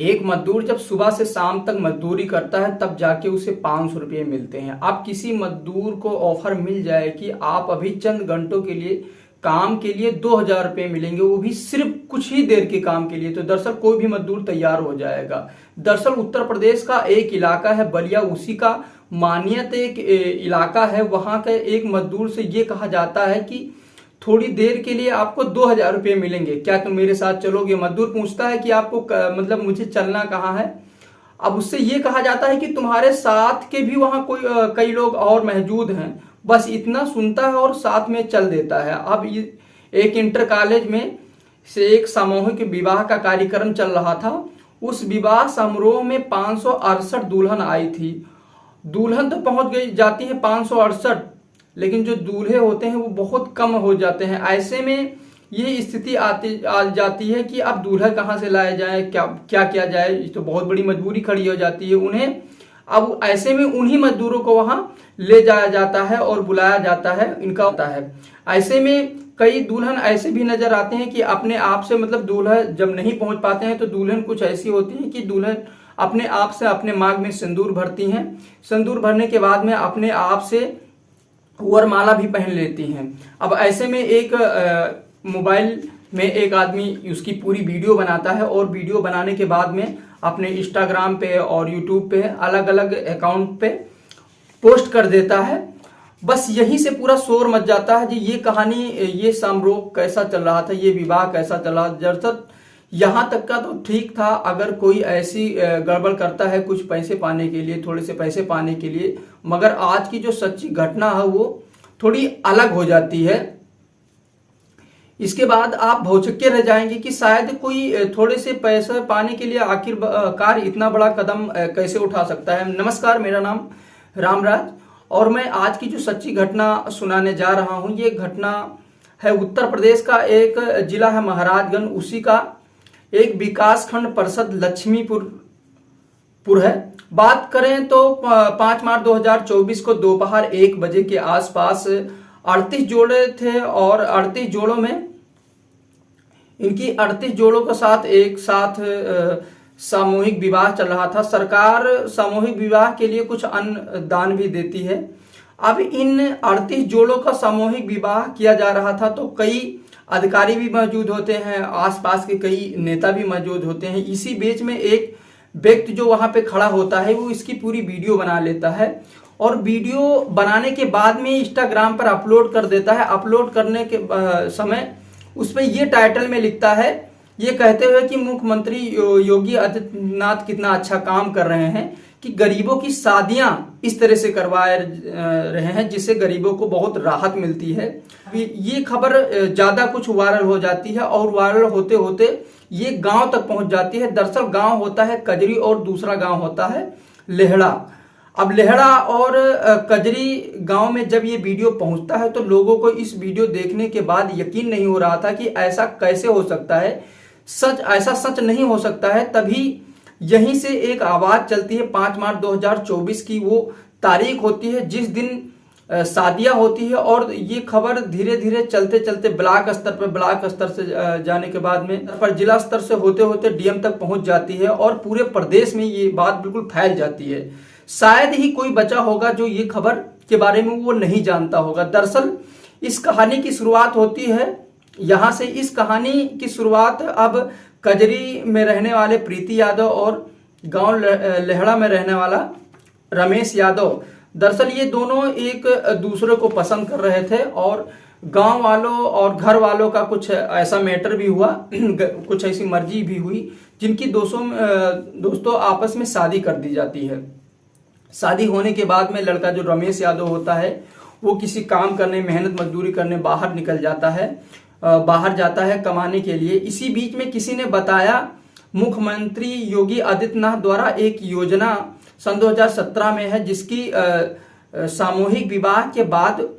एक मजदूर जब सुबह से शाम तक मजदूरी करता है तब जाके उसे 500 रुपये मिलते हैं। अब किसी मजदूर को ऑफर मिल जाए कि आप अभी चंद घंटों के लिए काम के लिए 2000 रुपये मिलेंगे, वो भी सिर्फ कुछ ही देर के काम के लिए, तो दरअसल कोई भी मजदूर तैयार हो जाएगा। दरअसल उत्तर प्रदेश का एक इलाका है बलिया, उसी का मानियत एक इलाका है। वहां के एक मजदूर से ये कहा जाता है कि थोड़ी देर के लिए आपको 2000 रुपये मिलेंगे, क्या तुम मेरे साथ चलोगे? मजदूर पूछता है कि आपको मतलब मुझे चलना कहाँ है? अब उससे ये कहा जाता है कि तुम्हारे साथ के भी वहां कोई कई लोग और मौजूद हैं, बस इतना सुनता है और साथ में चल देता है। अब ये एक इंटर कॉलेज में से एक सामूहिक विवाह का कार्यक्रम चल रहा था। उस विवाह समारोह में 568 दुल्हन आई थी। दुल्हन तो पहुंच गई जाती है 568, लेकिन जो दूल्हे होते हैं वो बहुत कम हो जाते हैं। ऐसे में ये स्थिति आ जाती है कि अब दूल्हा कहाँ से लाया जाए, क्या किया जाए, तो बहुत बड़ी मजबूरी खड़ी हो जाती है उन्हें। अब ऐसे में उन्हीं मजदूरों को वहां ले जाया जाता है और बुलाया जाता है, इनका होता है। ऐसे में कई दुल्हन ऐसे भी नजर आते हैं कि अपने आप से, मतलब दूल्हा जब नहीं पहुंच पाते हैं तो दुल्हन कुछ ऐसी होती है कि दुल्हन अपने आप से अपने मांग में सिंदूर भरती हैं। सिंदूर भरने के बाद में अपने आप से वरमाला भी पहन लेती हैं। अब ऐसे में एक मोबाइल में एक आदमी उसकी पूरी वीडियो बनाता है और वीडियो बनाने के बाद में अपने इंस्टाग्राम पे और यूट्यूब पे अलग अलग अकाउंट पे पोस्ट कर देता है। बस यहीं से पूरा शोर मच जाता है जी, ये कहानी, ये समारोह कैसा चल रहा था, ये विवाह कैसा चला। दरअसल यहाँ तक का तो ठीक था, अगर कोई ऐसी गड़बड़ करता है कुछ पैसे पाने के लिए, थोड़े से पैसे पाने के लिए, मगर आज की जो सच्ची घटना है वो थोड़ी अलग हो जाती है। इसके बाद आप भौचक्के रह जाएंगे कि शायद कोई थोड़े से पैसे पाने के लिए आखिरकार इतना बड़ा कदम कैसे उठा सकता है। नमस्कार, मेरा नाम रामराज और मैं आज की जो सच्ची घटना सुनाने जा रहा हूं। ये घटना है उत्तर प्रदेश का, एक जिला है महाराजगंज, उसी का एक विकास खंड परिषद लक्ष्मीपुर है। बात करें तो 5 मार्च 2024 को दोपहर 1 बजे के आसपास 38 जोड़े थे और 38 जोड़ों में इनकी 38 जोड़ों के साथ एक साथ सामूहिक विवाह चल रहा था। सरकार सामूहिक विवाह के लिए कुछ अन्न दान भी देती है। अब इन 38 जोड़ों का सामूहिक विवाह किया जा रहा था तो कई अधिकारी भी मौजूद होते हैं, आसपास के कई नेता भी मौजूद होते हैं। इसी बीच में एक व्यक्ति जो वहां पे खड़ा होता है वो इसकी पूरी वीडियो बना लेता है और वीडियो बनाने के बाद में इंस्टाग्राम पर अपलोड कर देता है। अपलोड करने के समय उस पर ये टाइटल में लिखता है, ये कहते हुए कि मुख्यमंत्री योगी आदित्यनाथ कितना अच्छा काम कर रहे हैं कि गरीबों की शादियां इस तरह से करवा रहे हैं जिससे गरीबों को बहुत राहत मिलती है। ये खबर ज्यादा कुछ वायरल हो जाती है और वायरल होते होते ये गांव तक पहुंच जाती है। दरअसल गांव होता है कजरी और दूसरा गांव होता है लेहड़ा। अब लेहड़ा और कजरी गांव में जब ये वीडियो पहुंचता है तो लोगों को इस वीडियो देखने के बाद यकीन नहीं हो रहा था कि ऐसा कैसे हो सकता है, ऐसा सच नहीं हो सकता है। तभी यहीं से एक आवाज चलती है। 5 मार्च 2024 की वो तारीख होती है जिस दिन शादियां होती है और ये खबर धीरे धीरे चलते चलते ब्लॉक स्तर से जाने के बाद में पर जिला स्तर से होते होते डीएम तक पहुंच जाती है और पूरे प्रदेश में ये बात बिल्कुल फैल जाती है। शायद ही कोई बचा होगा जो ये खबर के बारे में वो नहीं जानता होगा। दरअसल इस कहानी की शुरुआत होती है यहाँ से। इस कहानी की शुरुआत अब कजरी में रहने वाले प्रीति यादव और गांव लेहड़ा में रहने वाला रमेश यादव, दरअसल ये दोनों एक दूसरे को पसंद कर रहे थे और गांव वालों और घर वालों का कुछ ऐसा मैटर भी हुआ, कुछ ऐसी मर्जी भी हुई जिनकी दोस्तों आपस में शादी कर दी जाती है। शादी होने के बाद में लड़का जो रमेश यादव होता है वो किसी काम करने, मेहनत मजदूरी करने बाहर निकल जाता है, बाहर जाता है कमाने के लिए। इसी बीच में किसी ने बताया मुख्यमंत्री योगी आदित्यनाथ द्वारा एक योजना सन 2017 में है जिसकी सामूहिक विवाह के बाद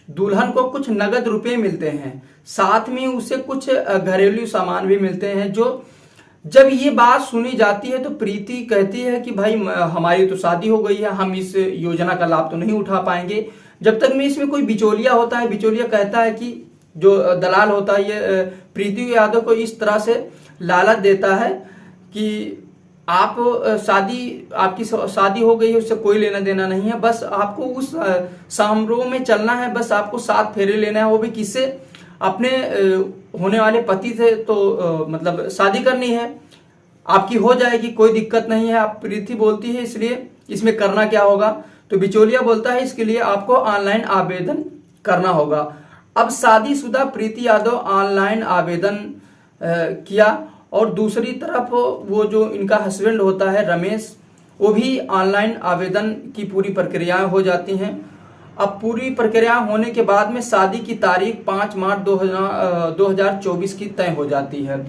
दुल्हन को कुछ नगद रुपए मिलते हैं, साथ में उसे कुछ घरेलू सामान भी मिलते हैं। जो जब ये बात सुनी जाती है तो प्रीति कहती है कि भाई हमारी तो शादी हो गई है, हम इस योजना का लाभ तो नहीं उठा पाएंगे। जब तक में इसमें कोई बिचौलिया होता है, बिचौलिया कहता है कि जो दलाल होता है ये प्रीति यादव को इस तरह से लालच देता है कि आप आपकी शादी हो गई है, उससे कोई लेना देना नहीं है। बस आपको उस समारोह में चलना है, बस आपको 7 फेरे लेना है, वो भी किससे? अपने होने वाले पति से। तो मतलब शादी करनी है, आपकी हो जाएगी, कोई दिक्कत नहीं है। आप प्रीति बोलती है, इसलिए इसमें करना क्या होगा? तो बिचौलिया बोलता है इसके लिए आपको ऑनलाइन आवेदन करना होगा। अब शादीशुदा प्रीति यादव ऑनलाइन आवेदन किया, और दूसरी तरफ वो जो इनका हस्बैंड होता है रमेश, वो भी ऑनलाइन आवेदन की पूरी प्रक्रियाएं हो जाती हैं। अब पूरी प्रक्रिया होने के बाद में शादी की तारीख 5 मार्च 2024 की तय हो जाती है,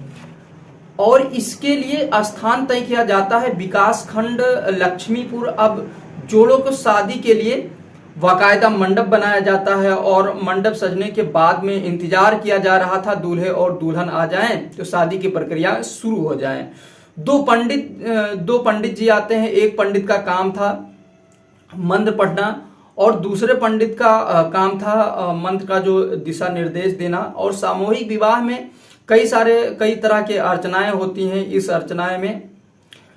और इसके लिए स्थान तय किया जाता है विकास खंड लक्ष्मीपुर। अब जोड़ों को शादी के लिए बाकायदा मंडप बनाया जाता है, और मंडप सजने के बाद में इंतजार किया जा रहा था दूल्हे और दुल्हन आ जाएं तो शादी की प्रक्रिया शुरू हो जाए। दो पंडित जी आते हैं। एक पंडित का काम था मंत्र पढ़ना, और दूसरे पंडित का काम था मंत्र का जो दिशा निर्देश देना। और सामूहिक विवाह में कई तरह के अर्चनाएं होती हैं, इस अर्चनाएं में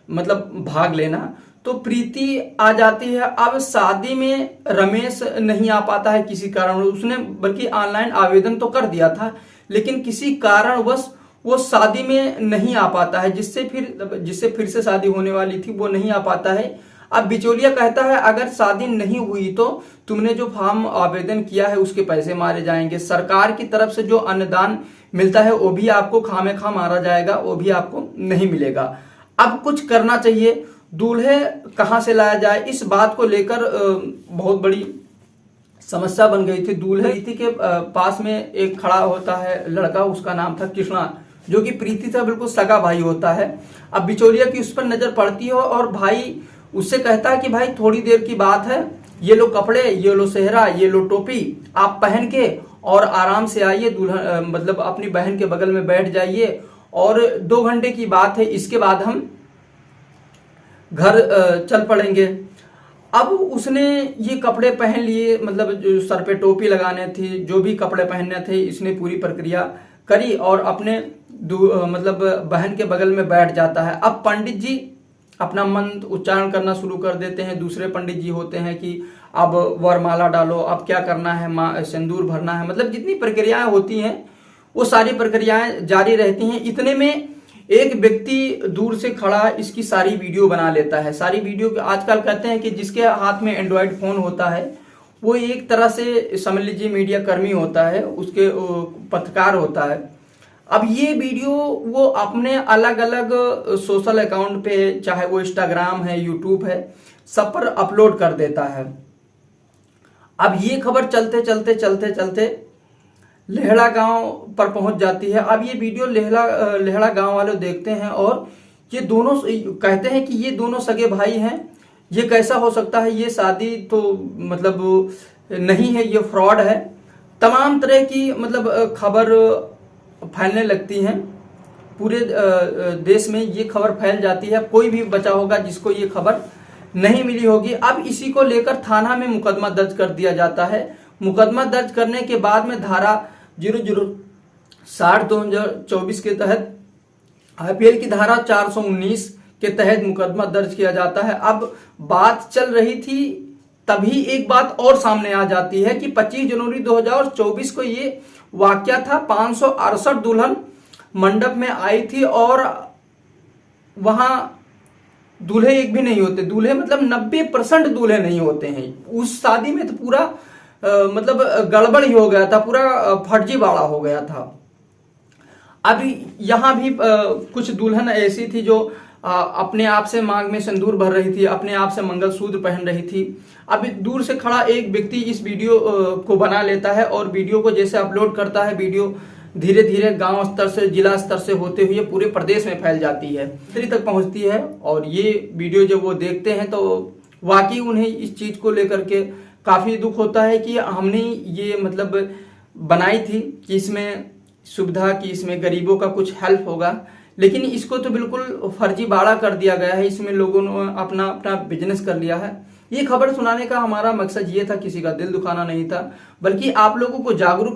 मतलब भाग लेना। तो प्रीति आ जाती है। अब शादी में रमेश नहीं आ पाता है किसी कारण, उसने बल्कि ऑनलाइन आवेदन तो कर दिया था, लेकिन किसी कारणवश वो शादी में नहीं आ पाता है, जिससे फिर से शादी होने वाली थी वो नहीं आ पाता है। अब बिचौलिया कहता है अगर शादी नहीं हुई तो तुमने जो फॉर्म आवेदन किया है उसके पैसे मारे जाएंगे, सरकार की तरफ से जो अनुदान मिलता है वो भी आपको खामेखा मारा जाएगा, वो भी आपको नहीं मिलेगा। अब कुछ करना चाहिए, दूल्हे कहाँ से लाया जाए, इस बात को लेकर बहुत बड़ी समस्या बन गई थी। दूल्हे प्रीति के पास में एक खड़ा होता है लड़का, उसका नाम था कृष्णा, जो कि प्रीति का बिल्कुल सगा भाई होता है। अब बिचौलिया की उस पर नजर पड़ती है, और भाई उससे कहता है कि भाई थोड़ी देर की बात है, ये लो कपड़े, ये लो सेहरा, ये लो टोपी, आप पहन के और आराम से आइए, दुल्हन मतलब अपनी बहन के बगल में बैठ जाइए, और 2 घंटे की बात है, इसके बाद हम घर चल पड़ेंगे। अब उसने ये कपड़े पहन लिए, मतलब जो सर पे टोपी लगाने थी, जो भी कपड़े पहनने थे, इसने पूरी प्रक्रिया करी और अपने मतलब बहन के बगल में बैठ जाता है। अब पंडित जी अपना मंत्र उच्चारण करना शुरू कर देते हैं। दूसरे पंडित जी होते हैं कि अब वरमाला डालो, अब क्या करना है, सिंदूर भरना है, मतलब जितनी प्रक्रियाएं होती हैं वो सारी प्रक्रियाएं जारी रहती हैं। इतने में एक व्यक्ति दूर से खड़ा इसकी सारी वीडियो बना लेता है। सारी वीडियो, आजकल कहते हैं कि जिसके हाथ में एंड्रॉयड फोन होता है वो एक तरह से समझ लीजिए मीडिया कर्मी होता है, उसके पत्रकार होता है। अब ये वीडियो वो अपने अलग अलग सोशल अकाउंट पे, चाहे वो इंस्टाग्राम है, यूट्यूब है, सब पर अपलोड कर देता है। अब ये खबर चलते चलते चलते चलते लेहड़ा गांव पर पहुंच जाती है। अब ये वीडियो लेहड़ा गांव वाले देखते हैं, और ये दोनों कहते हैं कि ये दोनों सगे भाई हैं, ये कैसा हो सकता है, ये शादी तो मतलब नहीं है, ये फ्रॉड है। तमाम तरह की मतलब खबर फैलने लगती हैं, पूरे देश में ये खबर फैल जाती है। कोई भी बचा होगा जिसको ये खबर नहीं मिली होगी। अब इसी को लेकर थाना में मुकदमा दर्ज कर दिया जाता है। मुकदमा दर्ज करने के बाद में धारा 0060/2024 के तहत, IPL की धारा 419 के तहत मुकदमा दर्ज किया जाता है। अब बात चल रही थी, तभी एक बात और सामने आ जाती है कि 25 जनवरी 2024 को ये वाकया था। 568 दुल्हन मंडप में आई थी, और वहां दूल्हे एक भी नहीं होते। दूल्हे मतलब 90% दूल्हे नहीं होते हैं उस शादी में। तो पूरा मतलब गड़बड़ ही हो गया था, पूरा फर्जीवाड़ा हो गया था। अभी यहां भी कुछ दुल्हन ऐसी थी जो अपने आप से मांग में सिंदूर भर रही थी, अपने आप से मंगलसूत्र पहन रही थी। अभी दूर से खड़ा एक व्यक्ति इस वीडियो को बना लेता है, और वीडियो को जैसे अपलोड करता है, वीडियो धीरे धीरे गांव स्तर से, जिला स्तर से होते हुए पूरे प्रदेश में फैल जाती है, मंत्री तक पहुंचती है। और ये वीडियो जब वो देखते हैं तो वाकई उन्हें इस चीज को लेकर के काफी दुख होता है कि हमने ये मतलब बनाई थी कि इसमें सुविधा, कि इसमें गरीबों का कुछ हेल्प होगा, लेकिन इसको तो बिल्कुल फर्जीवाड़ा कर दिया गया है। इसमें लोगों ने अपना अपना बिजनेस कर लिया है। ये खबर सुनाने का हमारा मकसद ये था, किसी का दिल दुखाना नहीं था, बल्कि आप लोगों को जागरूक